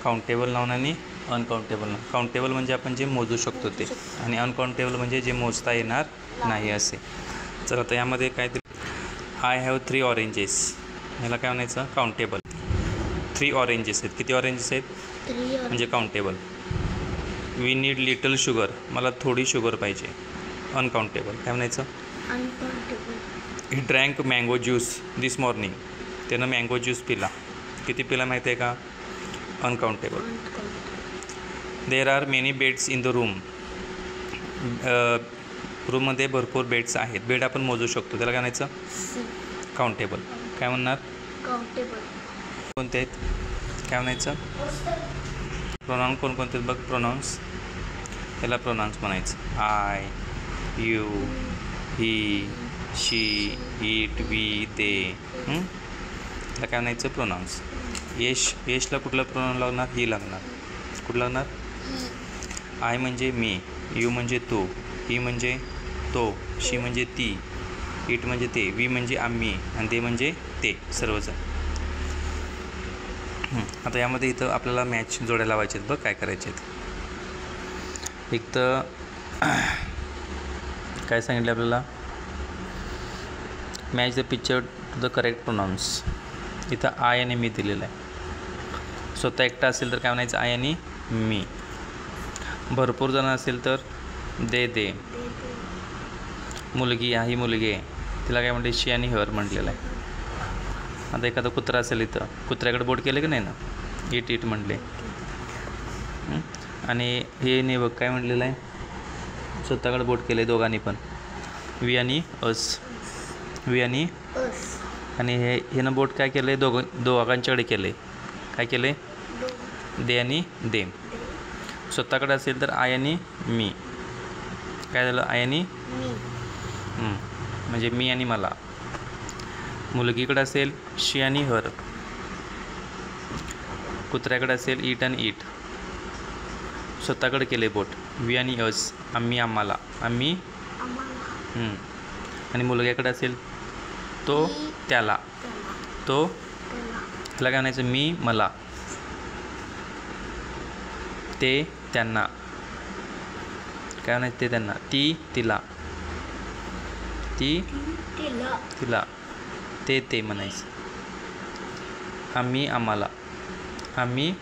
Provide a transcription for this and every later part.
Countable noun आणि uncountable noun. Countable म्हणजे आपण जे मोजू शकतो ते, आणि अनकाउंटेबल म्हणजे जे मोजता येणार नाही असे. तर आता यामध्ये काहीतरी आय हॅव 3 ऑरेंजेस, ह्याला काय म्हणायचं? काउंटेबल. 3 ऑरेंजेस आहेत. किती ऑरेंजेस आहेत? 3 म्हणजे countable. We need little sugar, मला थोडी शुगर पाहिजे. अनकाउंटेबल. काय म्हणायचं? Uncountable. He drank mango juice this morning, त्यानं मँगो ज्यूस पिला. किती पिला माहिती आहे का? Uncountable. There are many beds in the room, रूममध्ये भरपूर बेड्स आहेत. बेड आपण मोजू शकतो, त्याला काय म्हणायचं? काउंटेबल. काय म्हणणार? काउंटेबल. कोणते आहेत? काय म्हणायचं? प्रोनाउन कोणकोणते बघ. प्रोनाउन्स, त्याला प्रोनाउन्स म्हणायचं. I, you, he, she, it, we, ते. त्याला काय म्हणायचं? प्रोनाउन्स. यशला कुठलं प्रोनाउन लागणार? ही लागणार. कुठं लागणार? आय म्हणजे मी, यू म्हणजे तू, ही म्हणजे तो, शी म्हणजे ती, इट म्हणजे ते, वी म्हणजे आम्ही, आणि ते म्हणजे ते सर्वजण. आता यामध्ये इथं आपल्याला मॅच जोड्या लावायचे आहेत. बघ काय करायचे आहेत. एक तर काय सांगितलं आपल्याला? Match the picture to the correct pronouns. इथं आय आणि मी दिलेलं आहे. स्वतः एकटा असेल तर काय म्हणायचं? आय आणि मी. भरपूर जण असेल तर दे. मुलगी, ही मुलगी आहे, तिला काय म्हणते? शी आणि हर म्हटलेलं आहे. आता एखादा कुत्रा असेल, इथं कुत्र्याकडे बोट केलं की नाही ना? इट म्हटले. आणि हे नाही बघ काय म्हटलेलं आहे? स्वतःकडे बोट केलं आहे दोघांनी पण. वी आणि अस. वी आणि आणि ह्यानं बोट काय केलं आहे? दोघांच्याकडे केलं आहे. काय केलं आहे? दे आणि देम. स्वतःकडे असेल तर आय आणि मी. काय झालं? आय आणि म्हणजे मी आणि मला. मुलगीकडे असेल शी आणि हर. कुत्र्याकडे असेल इट आणि इट. स्वतःकडे केले बोट. वी आणि अस, आम्ही आम्हाला. आम्ही आणि मुलग्याकडे असेल तो त्याला. तो त्याला काय म्हणायचं? मी मला. ते त्यांना. काय म्हणायचं? ते त्यांना. ती तिला. ती तिला. ते म्हणायचं. आम्ही आम्हाला. आम्ही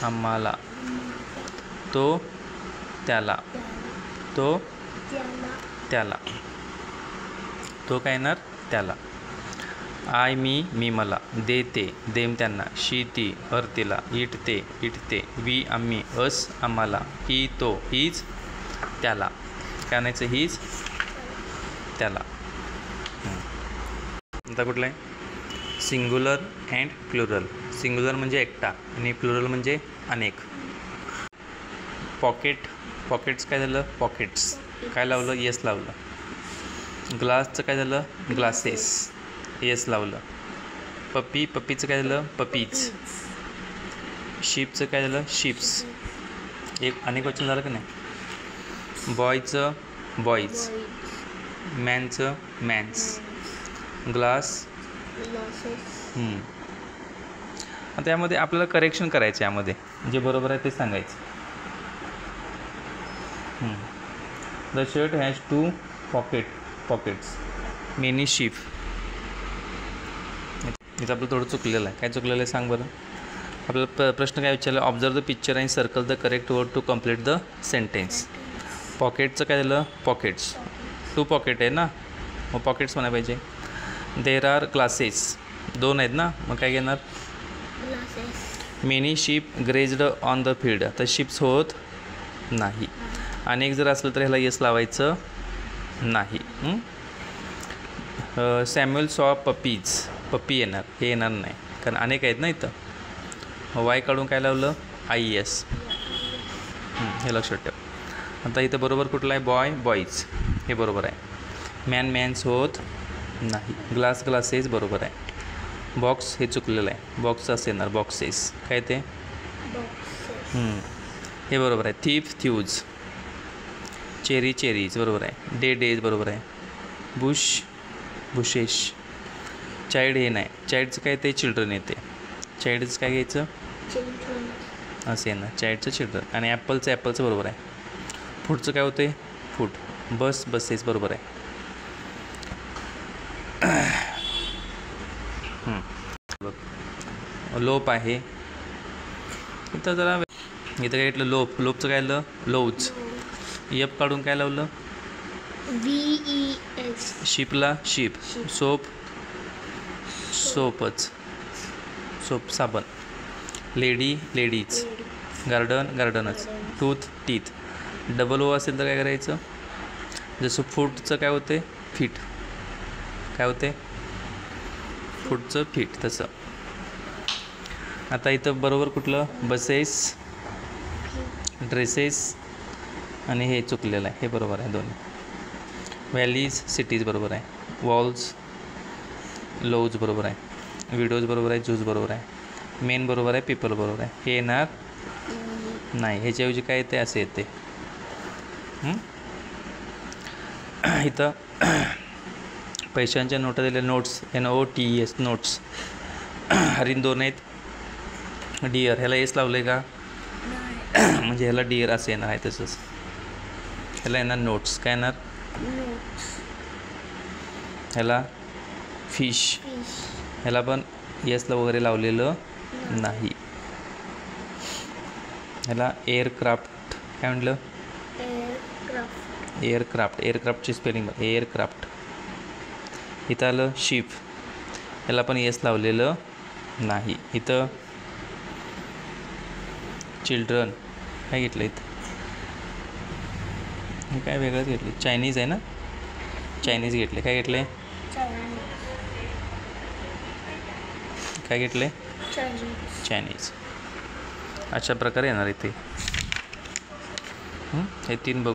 आम्हाला. तो त्याला. तो त्याला. तो काय येणार? त्याला. आय मी मला. दे ते, देम त्यांना. शी ती, हर तिला, इट ते, वी आम्ही, अस आम्हाला, ही तो, हीच त्याला. काय म्हणायचं? हीच त्याला. आता कुठलं आहे? Singular and plural. सिंग्युलर म्हणजे एकटा आणि प्लुरल म्हणजे अनेक. पॉकेट्स काय झालं? पॉकेट्स. काय लावलं? येस लावलं. ग्लासचं काय झालं? ग्लासेस. येस लावलं. पप्पीचं काय झालं? पपीज. शिपचं काय झालं? शिप्स. एक अनेक वचन झालं का नाही? बॉयचं बॉईज. मॅनचं मॅन्स. ग्लास. आता यामध्ये आपल्याला करेक्शन करायचं. यामध्ये जे बरोबर आहे ते सांगायचं. The shirt has 2 pockets. Many ship. इथं आपलं थोडं चुकलेलं आहे. काय चुकलेलं आहे सांग बरं. आपल्याला प्रश्न काय विचारला? Observe the picture and circle the correct word to complete the sentence. पॉकेटचं काय झालं? पॉकेट्स. 2 पॉकेट आहे ना, मग पॉकेट्स म्हणायला पाहिजे. There are glasses. 2 आहेत ना, मग काय घेणार? Many ship grazed on the field. तर शिप्स होत नाही. अनेक जर असलं तर ह्याला येस लावायचं नाही. सॅम्युअल सॉ पपीज. पप्पी येणार, हे येणार नाही कारण अनेक आहेत ना इथं. वाय काढून काय लावलं? IES. हे लक्षात ठेव. आता इथं बरोबर कुठलं आहे? बॉईज. हे बरोबर आहे. मॅन्स होत नाही. ग्लासेस बरोबर आहे. बॉक्स हे चुकलेलं आहे. बॉक्स असं येणार बॉक्सेस. काय ते? हे बरोबर आहे. थ्यूज. चेरीज बरोबर आहे. डेज बरोबर आहे. बुशेस. चाइल्ड हे नाही. चाइल्डचं काय ते? चिल्ड्रन येते. चाइल्डचं काय घ्यायचं चिल्ड्रन असं येणार चाइल्डचं चिल्ड्रन. आणि ॲपलचं बरोबर आहे. फूडचं काय होते फूड. बसेस बरोबर आहे. बघ लोप आहे इथं जरा इथं काय घेतलं लोपचं काय आलं लोज. यप काढून काय लावलं VES शिपला शीप. सोपच साबण. लेडीज. गार्डनच. टीथ. डबल ओ असेल तर काय करायचं जसं फूडचं काय होते फीट. काय होते फूडचं फीट तसं. आता इथं बरोबर कुठलं बसेस ड्रेसेस आणि हे चुकलेलं आहे. हे बरोबर आहे दोन्ही. व्हॅलीज सिटीज बरोबर आहे. वॉल्स लोज बरोबर आहे. विडोज बरोबर आहे. जूज बरोबर आहे. मेन बरोबर आहे. पीपल बरोबर आहे. हे येणार नाही. ह्याच्याऐवजी काय येते असे येते. इथं पैशांच्या नोटा दिलेल्या नोट्स NOTES नोट्स. हरिण 2 आहेत. डिअर ह्याला एस लावलं का म्हणजे ह्याला डिअर असं येणार आहे. तसंच ह्याला येणार नोट्स. काय येणार ह्याला फिश. ह्याला पण येसला वगैरे लावलेलं नाही. ह्याला एअरक्राफ्ट. काय म्हटलं एअरक्राफ्टची स्पेलिंग एअरक्राफ्ट. इथं आलं शिप. ह्याला पण येस लावलेलं नाही. इथं चिल्ड्रन काय घेतलं इथं हे काय वेगळंच घेतले. चायनीज आहे ना चायनीज घेतले. काय घेतले काय घेतले चायनीज. अशा प्रकारे येणार इथे हे 3 बघ.